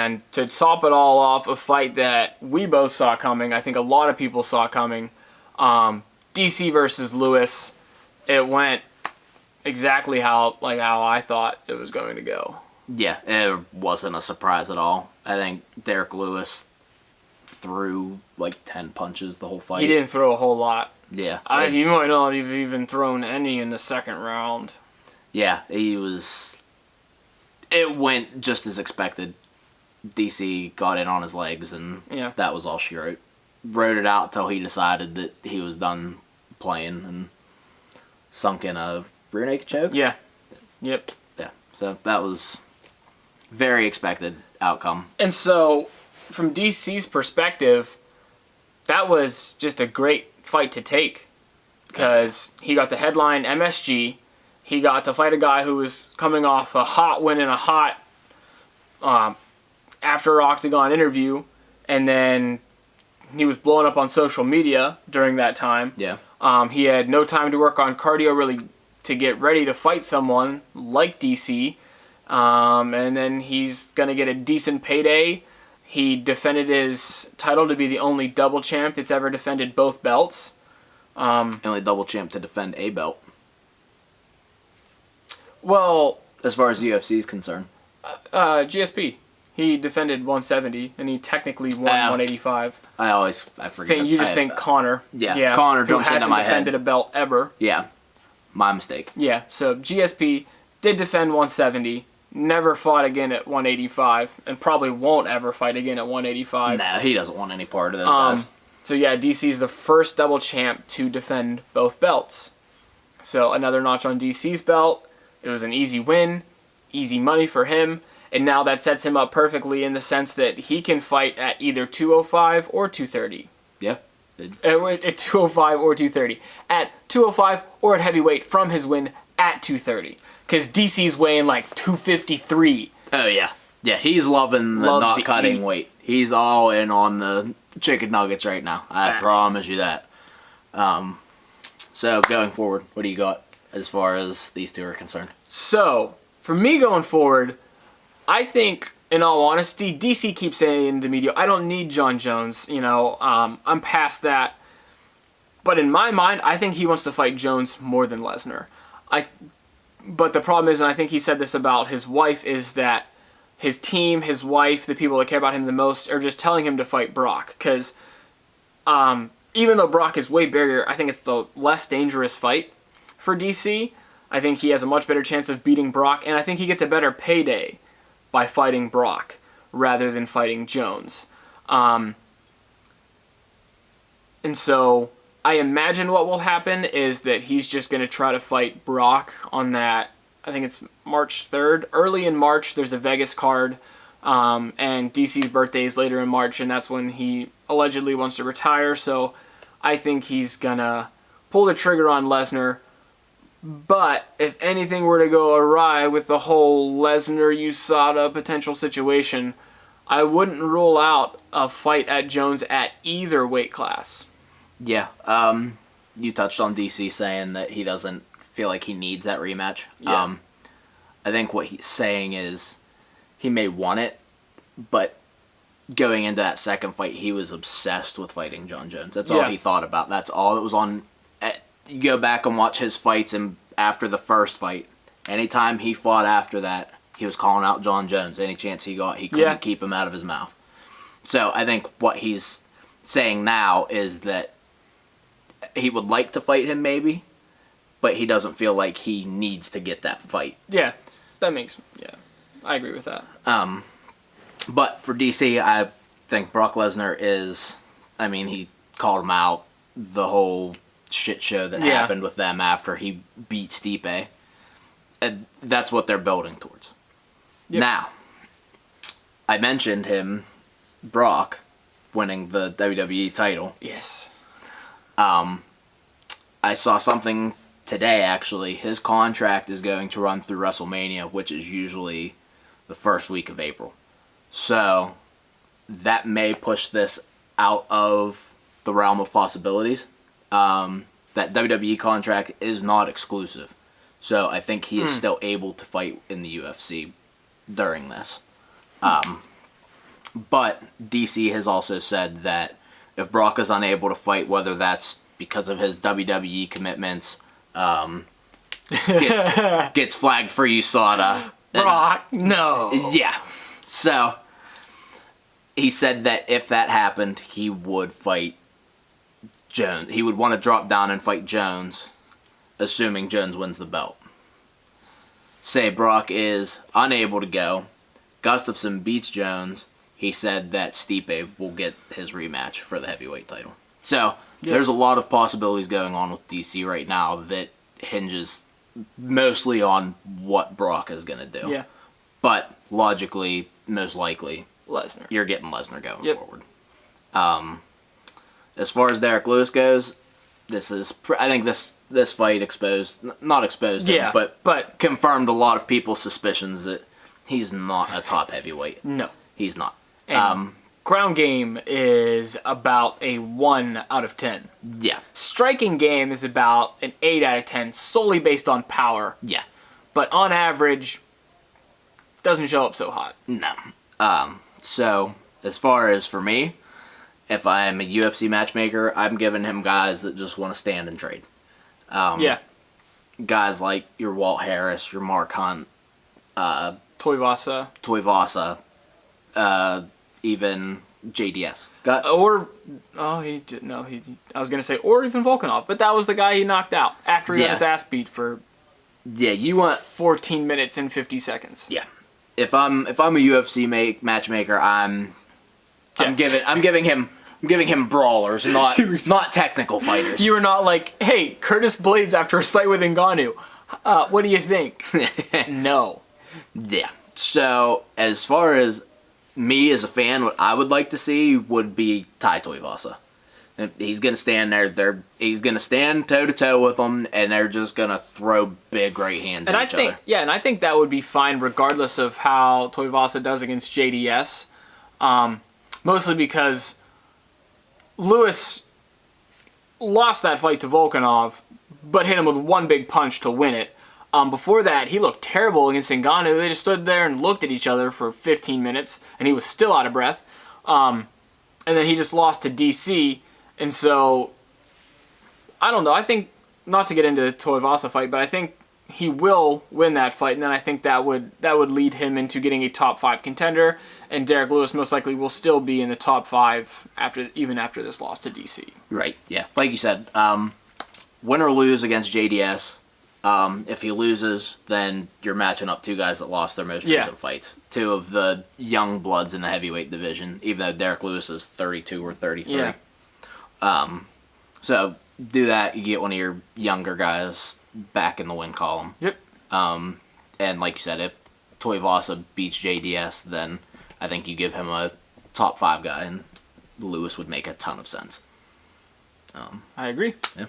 And to top it all off, a fight that we both saw coming, I think a lot of people saw coming, DC versus Lewis. It went exactly how I thought it was going to go. Yeah, it wasn't a surprise at all. I think Derek Lewis threw like 10 punches the whole fight. He didn't throw a whole lot. Yeah. He might not have even thrown any in the second round. Yeah, it went just as expected. DC got in on his legs, and that was all she wrote. Wrote it out till he decided that he was done playing and sunk in a rear naked choke. Yeah. Yep. Yeah. So that was very expected outcome. And so, from DC's perspective, that was just a great fight to take because he got to headline MSG. He got to fight a guy who was coming off a hot win in a hot after Octagon interview, and then he was blowing up on social media during that time. Yeah. He had no time to work on cardio really to get ready to fight someone like DC, and then he's going to get a decent payday. He defended his title to be the only double champ that's ever defended both belts. Only double champ to defend a belt. Well, as far as the UFC is concerned. GSP. He defended 170, and he technically won 185. I forget. You just think Conor. Yeah, Conor jumps into my head. Who hasn't defended a belt ever. Yeah, my mistake. Yeah, so GSP did defend 170, never fought again at 185, and probably won't ever fight again at 185. Nah, he doesn't want any part of this, guys. So yeah, DC's the first double champ to defend both belts. So another notch on DC's belt. It was an easy win, easy money for him, and now that sets him up perfectly in the sense that he can fight at either 205 or 230. Yeah. At 205 or 230. At 205 or at heavyweight from his win at 230. Because DC's weighing like 253. Oh, yeah. Yeah, he's loving the not cutting weight. He's all in on the chicken nuggets right now. I promise you that. So, going forward, what do you got as far as these two are concerned? So, for me going forward, I think, in all honesty, DC keeps saying to media, I don't need John Jones. I'm past that. But in my mind, I think he wants to fight Jones more than Lesnar. But the problem is, and I think he said this about his wife, is that his team, his wife, the people that care about him the most, are just telling him to fight Brock. Because even though Brock is way bigger, I think it's the less dangerous fight for DC. I think he has a much better chance of beating Brock, and I think he gets a better payday by fighting Brock rather than fighting Jones. And so I imagine what will happen is that he's just going to try to fight Brock on that, I think it's March 3rd. Early in March, there's a Vegas card, and DC's birthday is later in March, and that's when he allegedly wants to retire. So I think he's going to pull the trigger on Lesnar. But if anything were to go awry with the whole Lesnar-USADA potential situation, I wouldn't rule out a fight at Jones at either weight class. Yeah, you touched on DC saying that he doesn't feel like he needs that rematch. Yeah. I think what he's saying is he may want it, but going into that second fight, he was obsessed with fighting John Jones. That's all he thought about. That's all that was on. You go back and watch his fights, and after the first fight, anytime he fought after that, he was calling out John Jones. Any chance he got, he couldn't keep him out of his mouth. So I think what he's saying now is that he would like to fight him maybe, but he doesn't feel like he needs to get that fight. Yeah, I agree with that. But for DC, I think Brock Lesnar is, he called him out, the whole shit show that happened with them after he beat Stipe. And that's what they're building towards. Yep. Now, I mentioned him, Brock, winning the WWE title. Yes. I saw something today, actually. His contract is going to run through WrestleMania, which is usually the first week of April. So, that may push this out of the realm of possibilities. That WWE contract is not exclusive. So I think he is still able to fight in the UFC during this. But DC has also said that if Brock is unable to fight, whether that's because of his WWE commitments, gets flagged for USADA. Brock, no. Yeah. So he said that if that happened, he would fight Jones. He would want to drop down and fight Jones, assuming Jones wins the belt. Say Brock is unable to go, Gustafsson beats Jones, he said that Stipe will get his rematch for the heavyweight title. So there's a lot of possibilities going on with DC right now that hinges mostly on what Brock is going to do. Yeah. But logically, most likely, Lesnar. you're getting Lesnar going forward. As far as Derek Lewis goes, I think this fight not exposed him, but confirmed a lot of people's suspicions that he's not a top heavyweight. No. He's not. And ground game is about a 1 out of 10. Yeah. Striking game is about an 8 out of 10, solely based on power. Yeah. But on average, doesn't show up so hot. No. So, as far as for me, if I'm a UFC matchmaker, I'm giving him guys that just want to stand and trade. Guys like your Walt Harris, your Mark Hunt, Tuivasa, even JDS. I was gonna say or even Volkanov, but that was the guy he knocked out after he got his ass beat for you want 14 minutes and 50 seconds. Yeah. If I'm a UFC matchmaker, I'm giving him brawlers, not technical fighters. You were not like, hey, Curtis Blades after his fight with Ngannou. What do you think? No. Yeah. So as far as me as a fan, what I would like to see would be Tai Tuivasa. He's gonna stand there. He's gonna stand toe to toe with them, and they're just gonna throw big right hands at each other. Yeah, and I think that would be fine regardless of how Tuivasa does against JDS. Mostly because Lewis lost that fight to Volkanov, but hit him with one big punch to win it. Before that, he looked terrible against Ngannou. They just stood there and looked at each other for 15 minutes, and he was still out of breath. And then he just lost to DC. And so, I don't know. I think, not to get into the Tuivasa fight, but I think he will win that fight, and then I think that would lead him into getting a top 5 contender, and Derek Lewis most likely will still be in the top 5 even after this loss to DC. Right, yeah. Like you said, win or lose against JDS. If he loses, then you're matching up 2 guys that lost their most recent fights. 2 of the young bloods in the heavyweight division, even though Derek Lewis is 32 or 33. Yeah. So do that, you get one of your younger guys back in the win column. Yep. And like you said, if Tuivasa beats JDS, then I think you give him a top 5 guy, and Lewis would make a ton of sense. I agree. Yeah.